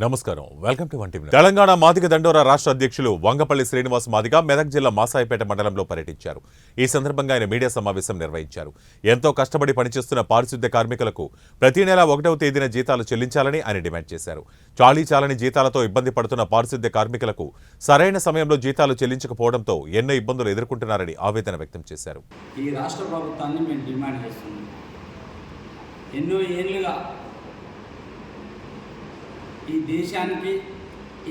నమస్కారం welcome to one TV Telangana Madiga దండోరా రాష్ట్ర అధ్యక్షులు వంగపల్లి శ్రీనివాస్ మాదిగ మెదక్ జిల్లా మాసాయిపేట మండలంలో పర్యటించారు. ఈ సందర్భంగా ఆయన మీడియా సమావేశం నిర్వహించారు. ఎంతో కష్టపడి పనిచేస్తున్న పారిశుద్ధ్య కార్మికులకు ప్రతి నెల 1వ తేదీన జీతాలు చెల్లించాలని ఆయన డిమాండ్ చేశారు. చాలీ జీతాలతో ఇబ్బంది పడుతున్న పారిశుద్ధ్య కార్మికులకు సరైన సమయంలో జీతాలు చెల్లించకపోవడంతో ఎన్నో ఇబ్బందులు ఎదుర్కొంటున్నారని ఆవేదన వ్యక్తం చేశారు. ఈ రాష్ట్ర ప్రభుత్వాన్ని మేము డిమాండ్ చేస్తున్నాం. ఎన్నో ఏళ్ళుగా ఈ దేశానికి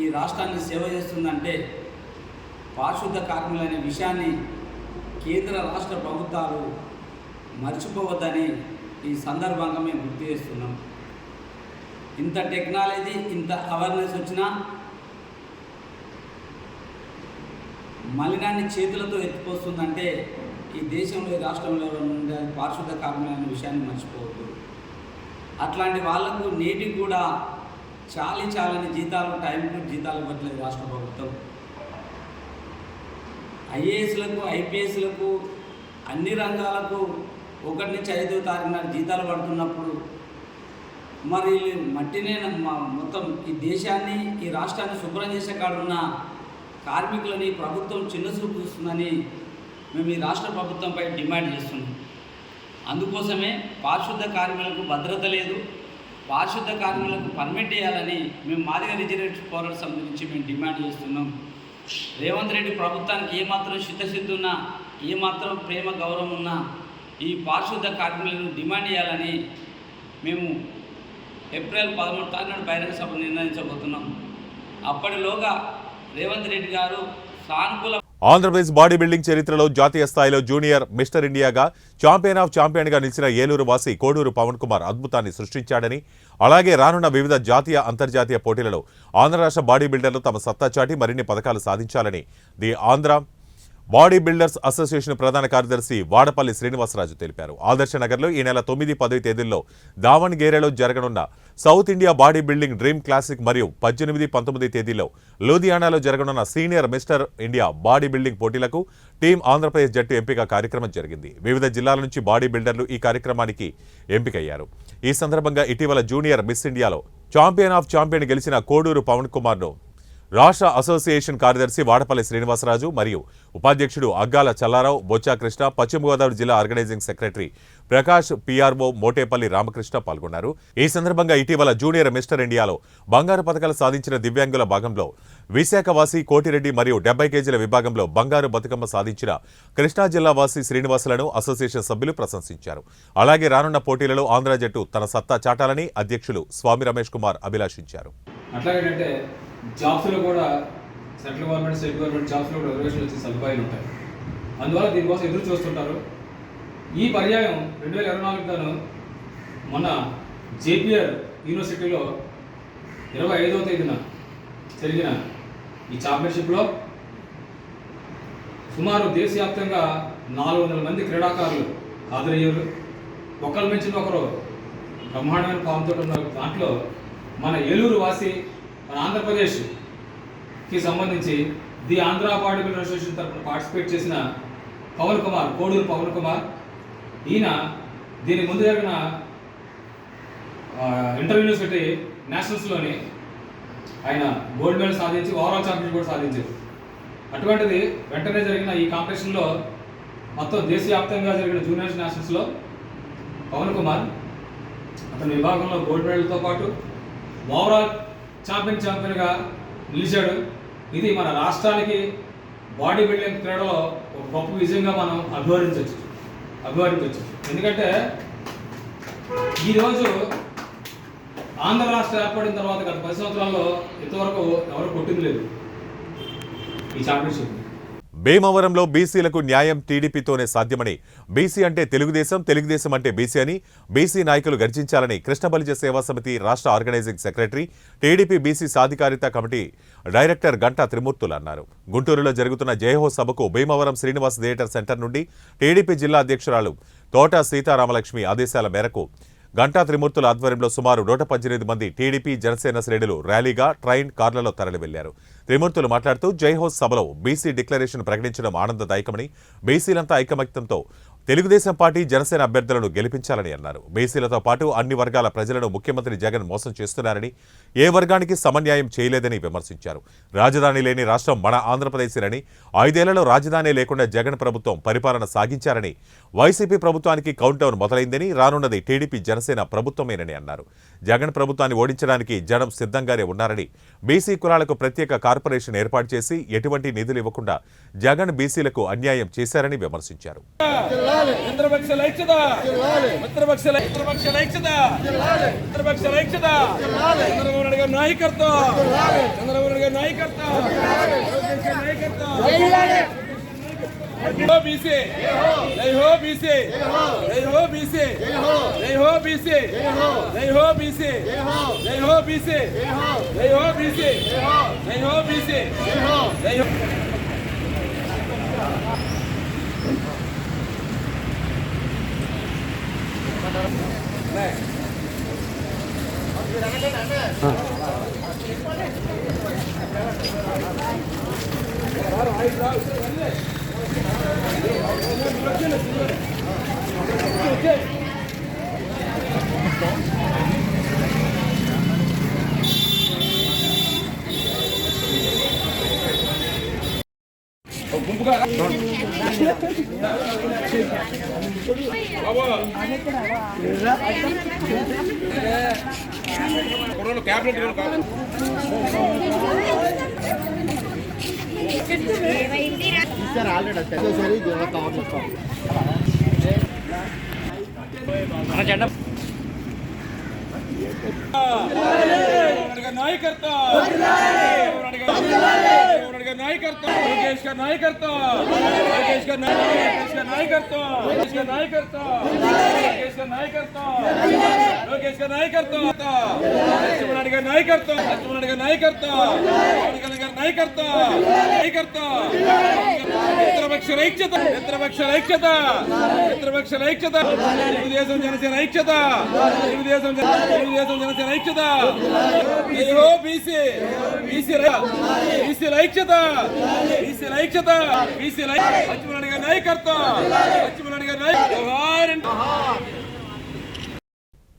ఈ రాష్ట్రాన్ని సేవ చేస్తుందంటే పారిశుద్ధ కార్మికులు అనే విషయాన్ని కేంద్ర రాష్ట్ర ప్రభుత్వాలు మర్చిపోవద్దని ఈ సందర్భంగా మేము గుర్తు చేస్తున్నాం. ఇంత టెక్నాలజీ ఇంత అవేర్నెస్ వచ్చినా మలినాన్ని చేతులతో ఎత్తిపోస్తుందంటే ఈ దేశంలో ఈ రాష్ట్రంలో ఉండే పారిశుద్ధ కార్మికులు అనే విషయాన్ని మర్చిపోవద్దు. అట్లాంటి వాళ్లకు నేటికి కూడా చాలని జీతాలు టైంకు జీతాలు ఇవ్వట్లేదు రాష్ట్ర ప్రభుత్వం. ఐఏఎస్లకు ఐపీఎస్లకు అన్ని రంగాలకు 1 నుంచి 5వ తారీఖు నాడు జీతాలు పడుతున్నప్పుడు మరి మట్టినే మొత్తం ఈ దేశాన్ని ఈ రాష్ట్రాన్ని శుభ్రం చేసే కాడున్న కార్మికులని ప్రభుత్వం చిన్నచూపు చూస్తుందని మేము ఈ రాష్ట్ర ప్రభుత్వంపై డిమాండ్ చేస్తున్నాం. అందుకోసమే పారిశుద్ధ కార్మికులకు భద్రత లేదు, పారిశుద్ధ కార్మికులకు పర్మిట్ చేయాలని మేము మాదిగ రిజర్వేషన్ పోరాట సమితి నుంచి మేము డిమాండ్ చేస్తున్నాం. రేవంత్ రెడ్డి ప్రభుత్వానికి ఏమాత్రం చిత్తశుద్ధి ఉన్నా, ఏమాత్రం ప్రేమ గౌరవం ఉన్నా ఈ పారిశుద్ధ కార్మికులను డిమాండ్ చేయాలని మేము ఏప్రిల్ 13 తారీఖున బహిరంగ సభ నిర్ణయించబోతున్నాం. అప్పటిలోగా రేవంత్ రెడ్డి గారు సానుకూల ఆంధ్రప్రదేశ్ బాడీ బిల్డింగ్ చరిత్రలో జాతీయ స్థాయిలో జూనియర్ మిస్టర్ ఇండియాగా ఛాంపియన్ ఆఫ్ ఛాంపియన్గా నిలిచిన ఏలూరు వాసి కోడూరు పవన్ కుమార్ అద్భుతాన్ని సృష్టించాడని, అలాగే రానున్న వివిధ జాతీయ అంతర్జాతీయ పోటీలలో ఆంధ్ర రాష్ట్ర బాడీ బిల్డర్లు తమ సత్తా చాటి మరిన్ని పథకాలు సాధించాలని the Andhra body builders association ప్రధాన కార్యదర్శి వాడపల్లి శ్రీనివాసరాజు తెలిపారు. ఆదర్శనగర్లో ఈ నెల 9, 10 తేదీల్లో దావణ్గేరేలో జరగనున్న south India body building dream classic మరియు 18, 19 తేదీల్లో లూధియానాలో జరగనున్న senior mister India body building పోటీలకు టీం ఆంధ్రప్రదేశ్ జట్టు ఎంపిక కార్యక్రమం జరిగింది. వివిధ జిల్లాల నుంచి బాడీ బిల్డర్లు ఈ కార్యక్రమానికి ఎంపికయ్యారు. ఈ సందర్భంగా ఇటీవల జూనియర్ మిస్ ఇండియాలో ఛాంపియన్ ఆఫ్ ఛాంపియన్ గెలిచిన కోడూరు పవన్ కుమార్ను రాష్ట్ర అసోసియేషన్ కార్యదర్శి వాడపల్లి శ్రీనివాసరాజు మరియు ఉపాధ్యక్షుడు అగ్గాల చల్లారావు, బొచ్చా కృష్ణ, పశ్చిమ గోదావరి జిల్లా organizing secretary Prakash, PRO Motepalli Ramakrishna పాల్గొన్నారు. ఈ సందర్భంగా ఇటీవల జూనియర్ మిస్టర్ ఇండియాలో బంగారు పథకాలు సాధించిన దివ్యాంగుల భాగంలో విశాఖవాసి కోటిరెడ్డి మరియు 70 కేజీల విభాగంలో బంగారు బతుకమ్మ సాధించిన కృష్ణా జిల్లా వాసి శ్రీనివాసులను అసోసియేషన్ సభ్యులు ప్రశంసించారు. అలాగే రానున్న పోటీలలో ఆంధ్ర జట్టు తన సత్తా చాటాలని అధ్యక్షులు స్వామి రమేష్ కుమార్ అభిలాషించారు. జాబ్స్లో కూడా సెంట్రల్ గవర్నమెంట్, స్టేట్ గవర్నమెంట్ జాబ్స్లో కూడా రిజర్వేషన్లు వచ్చే సదుపాయాలు ఉంటాయి. అందువల్ల దీనికోసం ఎదురు చూస్తుంటారు. ఈ పర్యాయం 2024 గాను మొన్న జేపీఆర్ యూనివర్సిటీలో 25వ తేదీన జరిగిన ఈ ఛాంపియన్షిప్లో సుమారు దేశవ్యాప్తంగా 400 మంది క్రీడాకారులు హాజరయ్యారు. ఒకరి మించిన ఒకరు బ్రహ్మాండమైన పాముతో ఉన్నారు. దాంట్లో మన ఏలూరు వాసి, మన ఆంధ్రప్రదేశ్కి సంబంధించి the Andhra body builder association తరఫున పార్టిసిపేట్ చేసిన పవన్ కుమార్, కోడూరు పవన్ కుమార్, ఈయన దీని ముందు జరిగిన ఇంటర్ యూనివర్సిటీ నేషనల్స్లోని ఆయన గోల్డ్ మెడల్ సాధించి ఓవరాల్ ఛాంపియన్షిప్ కూడా సాధించారు. అటువంటిది వెంటనే జరిగిన ఈ కాంపిటీషన్లో మొత్తం దేశవ్యాప్తంగా జరిగిన జూనియర్స్ నేషనల్స్లో పవన్ కుమార్ అతని విభాగంలో గోల్డ్ మెడల్తో పాటు ఓవరాల్ ఛాంపియన్గా నిలిచాడు. ఇది మన రాష్ట్రానికి బాడీ బిల్డింగ్ క్రీడలో ఒక గొప్ప విజయంగా మనం అభివర్ణించవచ్చు. ఎందుకంటే ఈరోజు ఆంధ్ర రాష్ట్రం ఏర్పడిన తర్వాత గత 10 సంవత్సరాల్లో ఇంతవరకు ఎవరు కొట్టింది లేదు ఈ ఛాంపియన్షిప్. భీమవరంలో బీసీలకు న్యాయం టీడీపీతోనే సాధ్యమని, బీసీ అంటే తెలుగుదేశం, తెలుగుదేశం అంటే బీసీ అని బీసీ నాయకులు గర్జించాలని కృష్ణబలిజ సేవా సమితి రాష్ట్ర ఆర్గనైజింగ్ సెక్రటరీ, టీడీపీ బీసీ సాధికారిత కమిటీ డైరెక్టర్ గంటా త్రిమూర్తులు అన్నారు. గుంటూరులో జరుగుతున్న జయహో సభకు భీమవరం శ్రీనివాస్ థియేటర్ సెంటర్ నుండి టీడీపీ జిల్లా అధ్యక్షురాలు తోట సీతారామలక్ష్మి ఆదేశాల మేరకు గంటా త్రిమూర్తుల ఆధ్వర్యంలో సుమారు 118 మంది టీడీపీ, జనసేన శ్రేణులు ర్యాలీగా ట్రైన్, కార్లలో తరలి వెళ్లారు. త్రిమూర్తులు మాట్లాడుతూ జైహోస్ సభలో బీసీ డిక్లరేషన్ ప్రకటించడం ఆనందదాయకమని, బీసీలంతా ఐకమత్యంతో తెలుగుదేశం పార్టీ జనసేన అభ్యర్థులను గెలిపించాలని అన్నారు. బీసీలతో పాటు అన్ని వర్గాల ప్రజలను ముఖ్యమంత్రి జగన్ మోసం చేస్తున్నారని, ఏ వర్గానికి సమన్యాయం చేయలేదని విమర్శించారు. రాజధాని లేని రాష్ట్రం మన ఆంధ్రప్రదేశ్ని 5 ఏళ్లలో రాజధాని లేకుండా జగన్ ప్రభుత్వం పరిపాలన సాగించారని, వైసీపీ ప్రభుత్వానికి కౌంటౌన్ మొదలైందని, రానున్నది టీడీపీ జనసేన ప్రభుత్వమేనని అన్నారు. జగన్ ప్రభుత్వాన్ని ఓడించడానికి జనం సిద్ధంగానే ఉన్నారని, బీసీ కులాలకు ప్రత్యేక కార్పొరేషన్ ఏర్పాటు చేసి ఎటువంటి నిధులు ఇవ్వకుండా జగన్ బీసీలకు అన్యాయం చేశారని విమర్శించారు.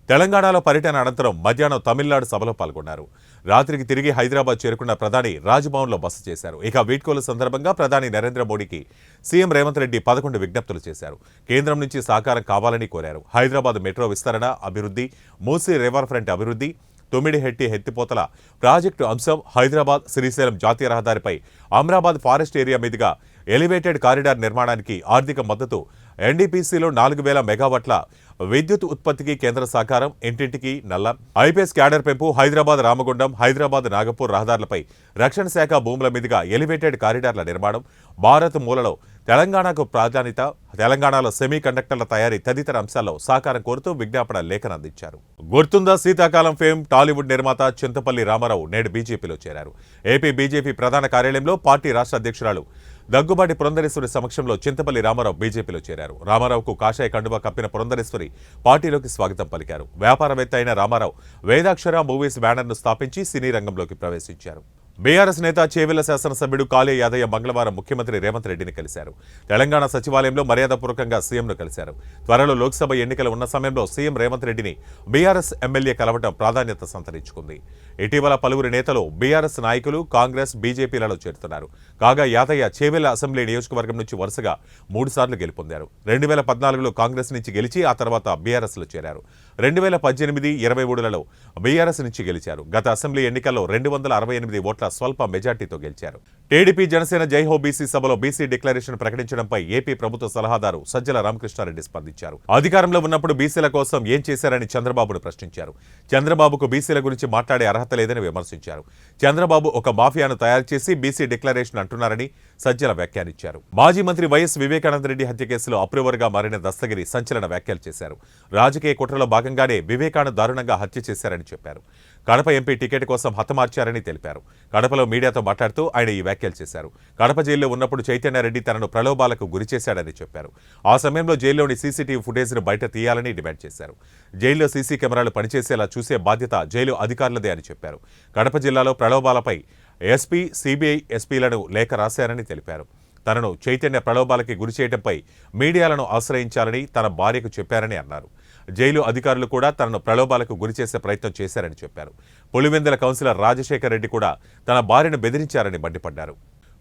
తెలంగాణలో పర్యటన అనంతరం మధ్యాహ్నం తమిళనాడు సభలో పాల్గొన్నారు. రాత్రికి తిరిగి హైదరాబాద్ చేరుకున్న ప్రధాని రాజ్భవన్లో బస చేశారు. ఇక వీడ్కోలు సందర్భంగా ప్రధాని నరేంద్ర మోడీకి సీఎం రేవంత్ రెడ్డి 11 విజ్ఞప్తులు చేశారు. కేంద్రం నుంచి సహకారం కావాలని కోరారు. హైదరాబాద్ మెట్రో విస్తరణ, అభివృద్ధి, మూసీ రివర్ ఫ్రంట్ అభివృద్ధి, తొమ్మిడిహెట్టి ఎత్తిపోతల ప్రాజెక్టు అంశం, హైదరాబాద్ శ్రీశైలం జాతీయ రహదారిపై అమరాబాద్ ఫారెస్ట్ ఏరియా మీదుగా ఎలివేటెడ్ కారిడార్ నిర్మాణానికి ఆర్థిక మద్దతు, ఎన్డీపీసీలో 4000 మెగావాట్ల విద్యుత్ ఉత్పత్తికి కేంద్ర సహకారం, ఇంటింటికి నల్ల, ఐపీఎస్ క్యాడర్ పెంపు, హైదరాబాద్ రామగుండం, హైదరాబాద్ నాగపూర్ రహదారులపై రక్షణ శాఖ భూముల మీదుగా ఎలివేటెడ్ కారిడార్ల నిర్మాణం, భారత్ మూలలో తెలంగాణకు ప్రాధాన్యత, తెలంగాణలో సెమీ కండక్టర్ల తయారీ తదితర అంశాల్లో సహకారం కోరుతూ విజ్ఞాపన లేఖను అందించారు. గుర్తుందా, శీతాకాలం ఫేమ్ టాలీవుడ్ నిర్మాత చింతపల్లి రామారావు నేడు బీజేపీలో చేరారు. ఏపీ బీజేపీ ప్రధాన కార్యాలయంలో పార్టీ రాష్ట్ర అధ్యక్షురాలు దగ్గుబాటి పురంధరేశ్వరి సమక్షంలో చింతపల్లి రామారావు బీజేపీలో చేరారు. రామారావుకు కాషాయ కండువా కప్పిన పురంధరేశ్వరి పార్టీలోకి స్వాగతం పలికారు. వ్యాపారవేత్త అయిన రామారావు వేదాక్షర మూవీస్ బ్యానర్ను స్థాపించి సినీ రంగంలోకి ప్రవేశించారు. బీఆర్ఎస్ నేత చేవెళ్ల శాసనసభ్యుడు కాళే యాదయ్య మంగళవారం ముఖ్యమంత్రి రేవంత్ రెడ్డిని కలిశారు. తెలంగాణ సచివాలయంలో మర్యాదపూర్వకంగా సీఎంను కలిశారు. త్వరలో లోక్సభ ఎన్నికలు ఉన్న సమయంలో సీఎం రేవంత్ రెడ్డిని బీఆర్ఎస్ ఎమ్మెల్యే కలవడం ప్రాధాన్యత సంతరించుకుంది. ఇటీవల పలువురు నేతలు బీఆర్ఎస్ నాయకులు కాంగ్రెస్, బీజేపీలలో చేరుతున్నారు. కాగా యాదయ్య చేవెళ్ల అసెంబ్లీ నియోజకవర్గం నుంచి వరుసగా 3 సార్లు గెలుపొందారు. 2014లో కాంగ్రెస్ నుంచి గెలిచి ఆ తర్వాత బీఆర్ఎస్లో చేరారు. 2018, 23లలో బీఆర్ఎస్ నుంచి గెలిచారు. గత అసెంబ్లీ ఎన్నికల్లో 268 ఓట్ల స్వల్ప మెజార్టీతో గెలిచారు. టీడీపీ జనసేన జైహో బీసీ సభలో బీసీ డిక్లరేషన్ ప్రకటించడంపై ఏపీ ప్రభుత్వ సలహాదారు సజ్జల రామకృష్ణారెడ్డి స్పందించారు. అధికారంలో ఉన్నప్పుడు బీసీల కోసం ఏం చేశారని చంద్రబాబును ప్రశ్నించారు. చంద్రబాబుకు బీసీల గురించి మాట్లాడే అర్హత లేదని విమర్శించారు. చంద్రబాబు ఒక మాఫియాను తయారు చేసి బీసీ డిక్లరేషన్ అంటున్నారని సజ్జల వ్యాఖ్యానించారు. మాజీ మంత్రి వైఎస్ వివేకానందరెడ్డి హత్య కేసులో అప్రూవర్గా మారిన దస్తగిరి సంచలన వ్యాఖ్యలు చేశారు. రాజకీయ కుట్రలో భాగంగానే వివేకాను దారుణంగా హత్య చేశారని చెప్పారు. కడప ఎంపీ టికెట్ కోసం హతమార్చారని తెలిపారు. కడపలో మీడియాతో మాట్లాడుతూ ఆయన ఈ వ్యాఖ్యలు చేశారు. కడప జైల్లో ఉన్నప్పుడు చైతన్యారెడ్డి తనను ప్రలోభాలకు గురిచేశాడని చెప్పారు. ఆ సమయంలో జైల్లోని సీసీటీవీ ఫుటేజ్ను బయట తీయాలని డిమాండ్ చేశారు. జైల్లో సీసీ కెమెరాలు పనిచేసేలా చూసే బాధ్యత జైలు అధికారులదే అని చెప్పారు. కడప జిల్లాలో ప్రలోభాలపై ఎస్పీ, సిబిఐ ఎస్పీలను లేఖ రాశారని తెలిపారు. తనను చైతన్య ప్రలోభాలకి గురి చేయడంపై మీడియాలను ఆశ్రయించాలని తన భార్యకు చెప్పారని అన్నారు. జైలు అధికారులు కూడా తనను ప్రలోభాలకు గురిచేసే ప్రయత్నం చేశారని చెప్పారు. పులివెందుల కౌన్సిలర్ రాజశేఖర్ రెడ్డి కూడా తన భార్యను బెదిరించారని మండిపడ్డారు.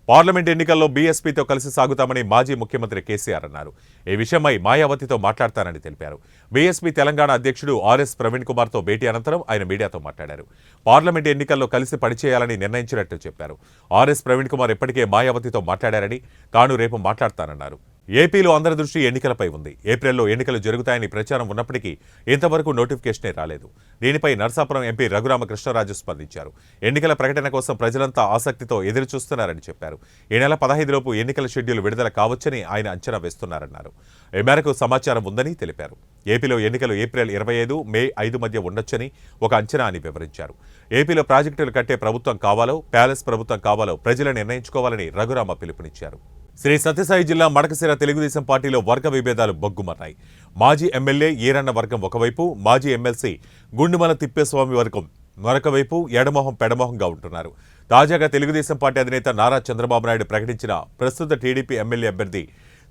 పార్లమెంట్ ఎన్నికల్లో బీఎస్పీతో కలిసి సాగుతామని మాజీ ముఖ్యమంత్రి కేసీఆర్ అన్నారు. ఈ విషయమై మాయావతితో మాట్లాడతానని తెలిపారు. బీఎస్పీ తెలంగాణ అధ్యక్షుడు ఆర్ఎస్ ప్రవీణ్ కుమార్తో భేటీ అనంతరం ఆయన మీడియాతో మాట్లాడారు. పార్లమెంట్ ఎన్నికల్లో కలిసి పనిచేయాలని నిర్ణయించినట్టు చెప్పారు. ఆర్ఎస్ ప్రవీణ్ కుమార్ ఇప్పటికే మాయావతితో మాట్లాడారని, తాను రేపు మాట్లాడతానన్నారు. ఏపీలో అందరి దృష్టి ఎన్నికలపై ఉంది. ఏప్రిల్లో ఎన్నికలు జరుగుతాయని ప్రచారం ఉన్నప్పటికీ ఇంతవరకు నోటిఫికేషనే రాలేదు. దీనిపై నర్సాపురం ఎంపీ రఘురామకృష్ణరాజు స్పందించారు. ఎన్నికల ప్రకటన కోసం ప్రజలంతా ఆసక్తితో ఎదురుచూస్తున్నారని చెప్పారు. ఈ నెల 15లోపు ఎన్నికల షెడ్యూల్ విడుదల కావచ్చని ఆయన అంచనా వేస్తున్నారన్నారు. ఈ మేరకు సమాచారం ఉందని తెలిపారు. ఏపీలో ఎన్నికలు ఏప్రిల్ 25, మే 5 మధ్య ఉండొచ్చని ఒక అంచనా అని వివరించారు. ఏపీలో ప్రాజెక్టులు కట్టే ప్రభుత్వం కావాలో, ప్యాలెస్ ప్రభుత్వం కావాలో ప్రజలు నిర్ణయించుకోవాలని రఘురామ పిలుపునిచ్చారు. శ్రీ సత్యసాయి జిల్లా మడకశిర తెలుగుదేశం పార్టీలో వర్గ విభేదాలు బొగ్గుమన్నాయి. మాజీ ఎమ్మెల్యే ఈరన్న వర్గం ఒకవైపు, మాజీ ఎమ్మెల్సీ గుండుమల తిప్పేస్వామి వర్గం మరొక వైపు ఎడమొహం పెడమొహంగా ఉంటున్నారు. తాజాగా తెలుగుదేశం పార్టీ అధినేత నారా చంద్రబాబు నాయుడు ప్రకటించిన ప్రస్తుత టీడీపీ ఎమ్మెల్యే అభ్యర్థి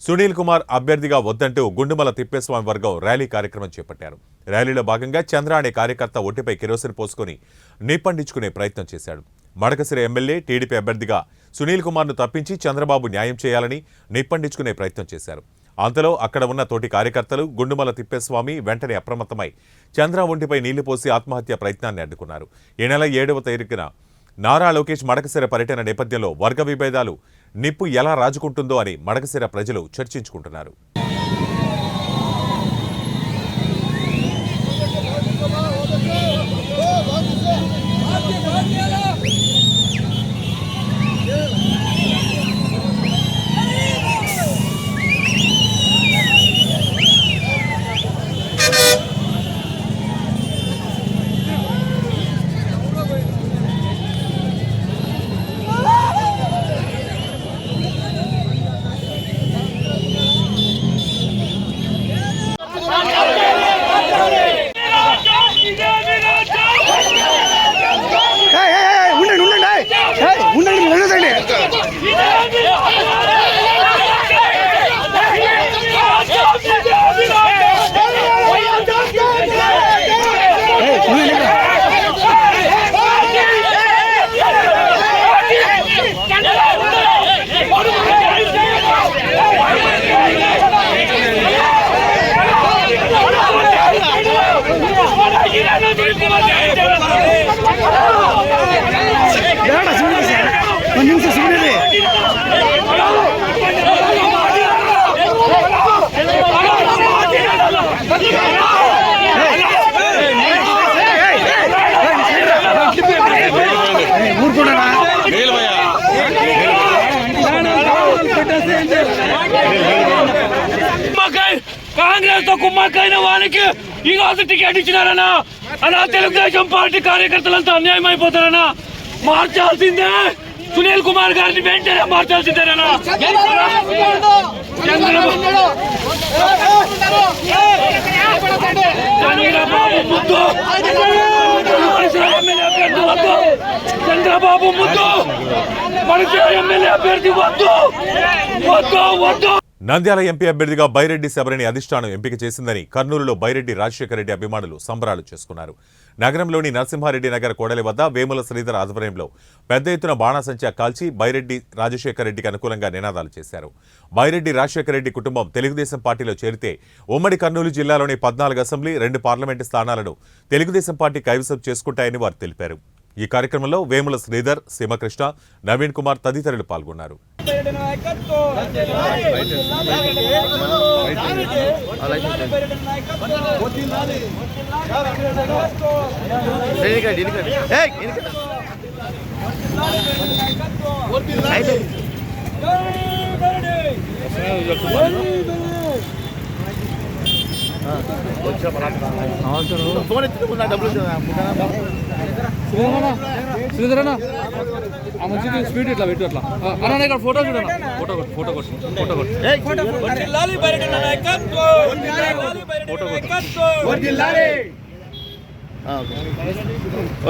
సునీల్ కుమార్ అభ్యర్థిగా వద్దంటూ గుండుమల తిప్పేస్వామి వర్గం ర్యాలీ కార్యక్రమం చేపట్టారు. ర్యాలీలో భాగంగా చంద్ర అనే కార్యకర్త ఒంటిపై కిరోసిన్ పోసుకుని నిప్పండించుకునే ప్రయత్నం చేశాడు. మడకశిర ఎమ్మెల్యే టీడీపీ అభ్యర్థిగా సునీల్ కుమార్ను తప్పించి చంద్రబాబు న్యాయం చేయాలని నిప్పండించుకునే ప్రయత్నం చేశారు. అంతలో అక్కడ ఉన్న తోటి కార్యకర్తలు గుండుమల తిప్పేస్వామి వెంటనే అప్రమత్తమై చంద్ర ఒంటిపై నీళ్లు పోసి ఆత్మహత్య ప్రయత్నాన్ని అడ్డుకున్నారు. ఈ నెల 7వ తారీఖున నారా లోకేష్ మడకశిర పర్యటన నేపథ్యంలో వర్గ విభేదాలు నిప్పు ఎలా రాజుకుంటుందో అని మడకశిర ప్రజలు చర్చించుకుంటున్నారు. కాంగ్రెస్ తో కుమ్మక్కైన వానికి ఈ రోజు టికెట్ ఇచ్చినారన్నా. అలా తెలుగుదేశం పార్టీ కార్యకర్తలంతా అన్యాయం అయిపోతారన్నా. మార్చాల్సిందే, సునీల్ కుమార్ గారిని వెంటనే మార్చాల్సిందేనా. చంద్రబాబు ముద్దు, చంద్రబాబు ముద్దు, మనిషి ఎమ్మెల్యే అభ్యర్థి వద్దు వద్దు వద్దు. నంద్యాల ఎంపీ అభ్యర్థిగా బైరెడ్డి శబరిని అధిష్టానం ఎంపిక చేసిందని కర్నూలులో బైరెడ్డి రాజశేఖర రెడ్డి అభిమానులు సంబరాలు చేసుకున్నారు. నగరంలోని నరసింహారెడ్డి నగర్ కోడలి వద్ద వేముల శ్రీధర్ ఆధ్వర్యంలో పెద్ద ఎత్తున బాణాసంచా కాల్చి బైరెడ్డి రాజశేఖర రెడ్డికి అనుకూలంగా నినాదాలు చేశారు. బైరెడ్డి రాజశేఖర రెడ్డి కుటుంబం తెలుగుదేశం పార్టీలో చేరితే ఉమ్మడి కర్నూలు జిల్లాలోని 14 అసెంబ్లీ, 2 పార్లమెంటు స్థానాలను తెలుగుదేశం పార్టీ కైవసం చేసుకుంటాయని వారు తెలిపారు. ఈ కార్యక్రమంలో వేముల శ్రీధర్, సీమకృష్ణ, నవీన్ కుమార్ తదితరులు పాల్గొన్నారు. శ్రీధరనా ఆ మంచిది స్పీడ్ ఇట్లా పెట్టు అట్లా అన్న ఇక్కడ ఫోటో చూడన్నా photo photo photo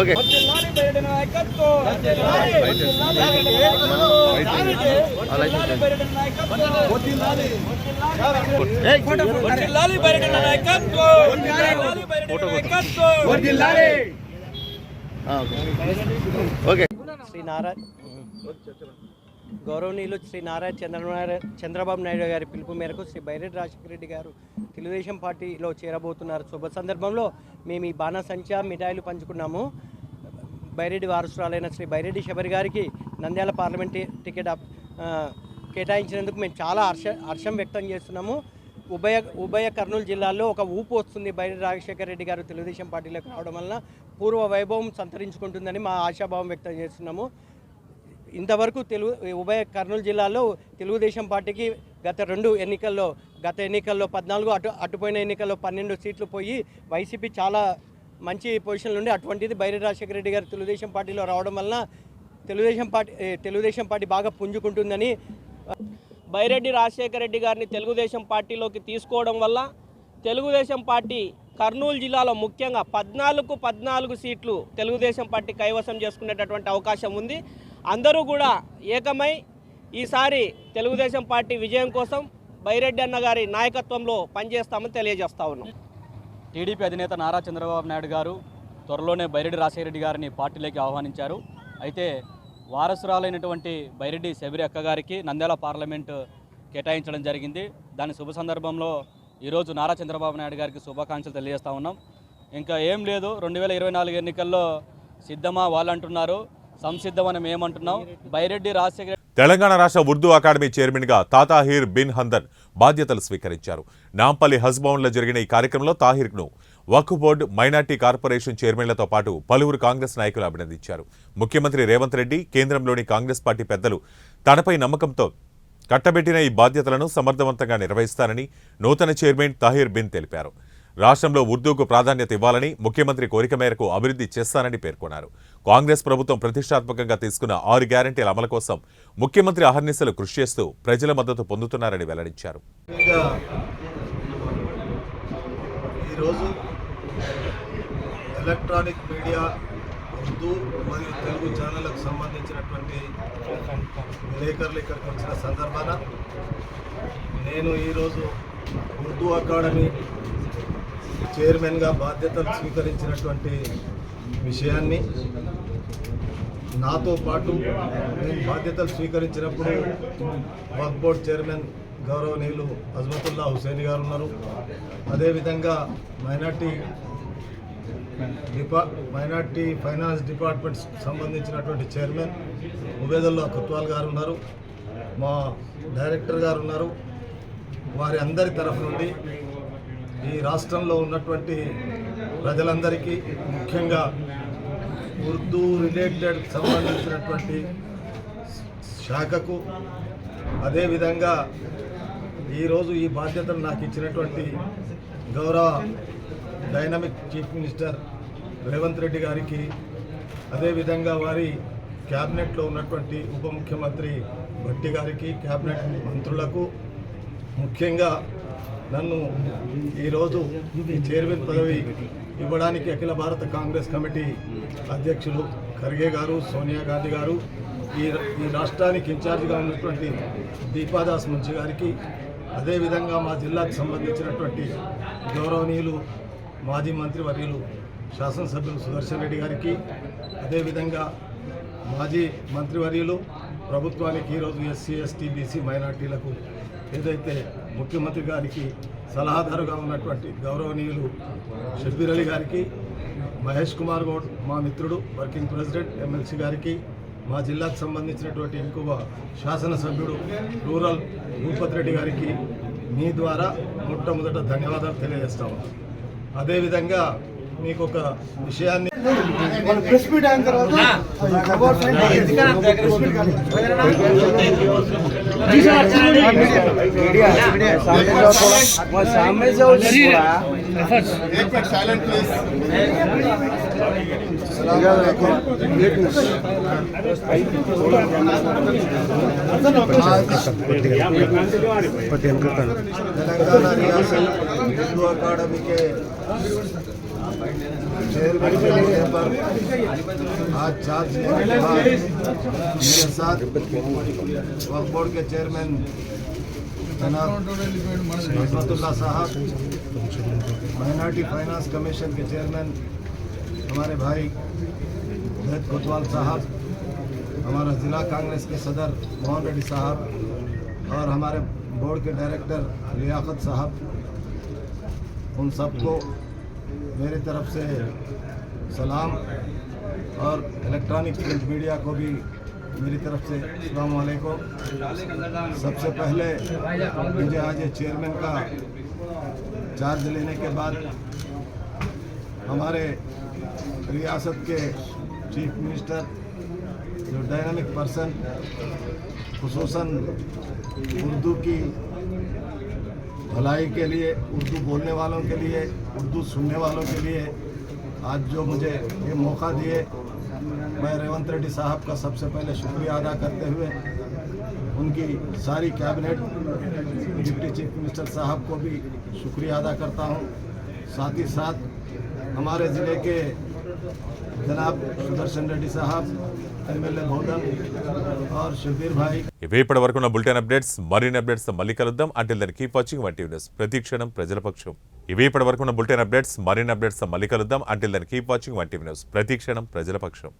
okay. Okay. గౌరవనీయులు శ్రీ చంద్రబాబు నాయుడు గారి పిలుపు మేరకు శ్రీ బైరెడ్డి రాజశేఖర రెడ్డి గారు తెలుగుదేశం పార్టీలో చేరబోతున్నారు. శుభ సందర్భంలో మేము ఈ బాణసంచా మిఠాయిలు పంచుకున్నాము. బైరెడ్డి వారసురాలైన శ్రీ బైరెడ్డి శబరి గారికి నంద్యాల పార్లమెంట్ టికెట్ కేటాయించినందుకు మేము చాలా హర్షం వ్యక్తం చేస్తున్నాము. ఉభయ కర్నూలు జిల్లాల్లో ఒక ఊపు వస్తుంది. బైరెడ్డి రాజశేఖర రెడ్డి గారు తెలుగుదేశం పార్టీలోకి రావడం వలన పూర్వ వైభవం సంతరించుకుంటుందని మా ఆశాభావం వ్యక్తం చేస్తున్నాము. ఇంతవరకు ఉభయ కర్నూలు జిల్లాలో తెలుగుదేశం పార్టీకి గత ఎన్నికల్లో 14 అటుపోయిన ఎన్నికల్లో 12 సీట్లు పోయి వైసీపీ చాలా మంచి పొజిషన్లో ఉండి అటువంటిది బైరెడ్డి రాజశేఖర రెడ్డి గారు తెలుగుదేశం పార్టీలో రావడం వలన తెలుగుదేశం పార్టీ బాగా పుంజుకుంటుందని బైరెడ్డి రాజశేఖర రెడ్డి గారిని తెలుగుదేశం పార్టీలోకి తీసుకోవడం వల్ల తెలుగుదేశం పార్టీ కర్నూలు జిల్లాలో ముఖ్యంగా 14 సీట్లు తెలుగుదేశం పార్టీ కైవసం చేసుకునేటటువంటి అవకాశం ఉంది. అందరూ కూడా ఏకమై ఈసారి తెలుగుదేశం పార్టీ విజయం కోసం బైరెడ్డి అన్న గారి నాయకత్వంలో పనిచేస్తామని తెలియజేస్తా ఉన్నాం. టీడీపీ అధినేత నారా చంద్రబాబు నాయుడు గారు త్వరలోనే బైరెడ్డి రాజశేఖర రెడ్డి గారిని పార్టీలోకి ఆహ్వానించారు. అయితే వారసురాలైనటువంటి బైరెడ్డి శబరి అక్క గారికి నంద్యాల పార్లమెంటు కేటాయించడం జరిగింది. దాని శుభ సందర్భంలో ఈరోజు నారా చంద్రబాబు నాయుడు గారికి శుభాకాంక్షలు తెలియజేస్తూ ఉన్నాం. ఇంకా ఏం లేదు, 2024 ఎన్నికల్లో సిద్ధమా వాళ్ళు అంటున్నారు, సంసిద్ధమని మేమంటున్నాం. బైరెడ్డి రాజశేఖర తెలంగాణ రాష్ట్ర ఉర్దూ అకాడమీ చైర్మన్గా తాతాహీర్ బిన్ హందన్ బాధ్యతలు స్వీకరించారు. నాంపల్లి హజ్భవన్లో జరిగిన ఈ కార్యక్రమంలో తాహిర్ను వక్ఫ్ బోర్డు, మైనార్టీ కార్పొరేషన్ చైర్మన్లతో పాటు పలువురు కాంగ్రెస్ నాయకులు అభినందించారు. ముఖ్యమంత్రి రేవంత్ రెడ్డి, కేంద్రంలోని కాంగ్రెస్ పార్టీ పెద్దలు తనపై నమ్మకంతో కట్టబెట్టిన ఈ బాధ్యతలను సమర్థవంతంగా నిర్వహిస్తారని నూతన చైర్మన్ తాహిర్ బిన్ తెలిపారు. రాష్ట్రంలో ఉర్దూకు ప్రాధాన్యత ఇవ్వాలని, ముఖ్యమంత్రి కోరిక మేరకు అభివృద్ధి చేస్తానని పేర్కొన్నారు. కాంగ్రెస్ ప్రభుత్వం ప్రతిష్టాత్మకంగా తీసుకున్న 6 గ్యారంటీల అమలు కోసం ముఖ్యమంత్రి అహర్నిశలు కృషి చేస్తూ ప్రజల మద్దతు పొందుతున్నారని వెల్లడించారు. ఈరోజు ఎలక్ట్రానిక్ మీడియా ఉర్దూ మరియు తెలుగు ఛానళ్లకు సంబంధించినటువంటి విలేకరులు ఇక్కడికి వచ్చిన సందర్భాన నేను ఈరోజు ఉర్దూ అకాడమీ చైర్మన్గా బాధ్యతలు స్వీకరించినటువంటి విషయాన్ని, నాతో పాటు నేను బాధ్యతలు స్వీకరించినప్పుడు వక్ఫ్ బోర్డ్ చైర్మన్ గౌరవనీయులు అజ్మతుల్లా హుసేన్ గారు ఉన్నారు. అదేవిధంగా మైనార్టీ ఫైనాన్స్ డిపార్ట్మెంట్ సంబంధించినటువంటి చైర్మన్ ఉబేదుల్లా కుత్వాల్ గారు ఉన్నారు. మా డైరెక్టర్ గారు ఉన్నారు. వారి అందరి తరఫు నుండి ఈ రాష్ట్రంలో ఉన్నటువంటి ప్రజలందరికీ, ముఖ్యంగా ఉర్దూ రిలేటెడ్ సంబంధించినటువంటి శాఖకు, అదేవిధంగా ఈరోజు ఈ బాధ్యతను నాకు ఇచ్చినటువంటి గౌరవ dynamic chief minister Revanth Reddy గారికి, అదేవిధంగా వారి క్యాబినెట్లో ఉన్నటువంటి ఉప ముఖ్యమంత్రి భట్టి గారికి, క్యాబినెట్ మంత్రులకు, ముఖ్యంగా నన్ను ఈరోజు ఈ చైర్మన్ పదవి ఇవ్వడానికి అఖిల భారత కాంగ్రెస్ కమిటీ అధ్యక్షులు ఖర్గే గారు, సోనియా గాంధీ గారు, ఈ రాష్ట్రానికి ఇన్ఛార్జిగా ఉన్నటువంటి దీపాదాస్ మున్షి గారికి, అదేవిధంగా మా జిల్లాకు సంబంధించినటువంటి గౌరవనీయులు మాజీ మంత్రివర్యులు శాసనసభ్యులు సుదర్శన్ రెడ్డి గారికి, అదేవిధంగా మాజీ మంత్రివర్యులు ప్రభుత్వానికి ఈరోజు ఎస్సీ, ఎస్టీ, బీసీ, మైనార్టీలకు ఏదైతే ముఖ్యమంత్రి గారికి సలహాదారుగా ఉన్నటువంటి గౌరవనీయులు షబ్బీర్ అలీ గారికి, మహేష్ కుమార్ గౌడ్ మా మిత్రుడు వర్కింగ్ ప్రెసిడెంట్ ఎమ్మెల్సీ గారికి, మా జిల్లాకు సంబంధించినటువంటి ఇంకొక శాసనసభ్యుడు రూరల్ భూపత్ రెడ్డి గారికి మీ ద్వారా మొట్టమొదట ధన్యవాదాలు తెలియజేస్తాము. అదేవిధంగా మీకు ఒక విషయాన్ని तेलंगाना रियासत उर्दू अकादमी के चेयरमैन के मुद्दे पर आज चार्ज लेने के बाद मेरे साथ वक्फ बोर्ड के चेयरमैन जनाब अजमतुल्लाह साहब, माइनॉरिटी फाइनेंस कमीशन के चेयरमैन हमारे भाई वेद कोतवाल साहब, हमारा ज़िला कांग्रेस के सदर मोहन रेड्डी साहब और हमारे बोर्ड के डायरेक्टर लियाकत साहब, उन सबको मेरी तरफ से सलाम और इलेक्ट्रॉनिक प्रिंट मीडिया को भी मेरी तरफ से अस्सलाम वालेकुम। सबसे पहले मुझे आज ये चेयरमैन का चार्ज लेने के बाद हमारे रियासत के चीफ मिनिस्टर जो डायनामिक पर्सन खुसूसन उर्दू की भलाई के लिए, उर्दू बोलने वालों के लिए, उर्दू सुनने वालों के लिए आज जो मुझे ये मौका दिए, मैं रेवंत रेड्डी साहब का सबसे पहले शुक्रिया अदा करते हुए उनकी सारी कैबिनेट, डिप्टी चीफ मिनिस्टर साहब को भी शुक्रिया अदा करता हूँ। साथ ही साथ हमारे ज़िले के जनाब सुदर्शन रेड्डी साहब, एमएलए भोदन और शबीर भाई। ఇవే ఇప్పటి వరకు ఉన్న బులెటిన్ అప్డేట్స్, మరిన్ని అప్డేట్స్ మళ్ళీ కలుద్దాం. Until then keep watching one TV news. ప్రతి క్షణం ప్రజల పక్షం. ఇవే ఇప్పటి వరకు ఉన్న బులెటిన్ అప్డేట్స్, మరిన్ని అప్డేట్స్ మళ్ళీ కలుద్దాం. Until then keep watching one TV news. ప్రతి క్షణం ప్రజల పక్షం.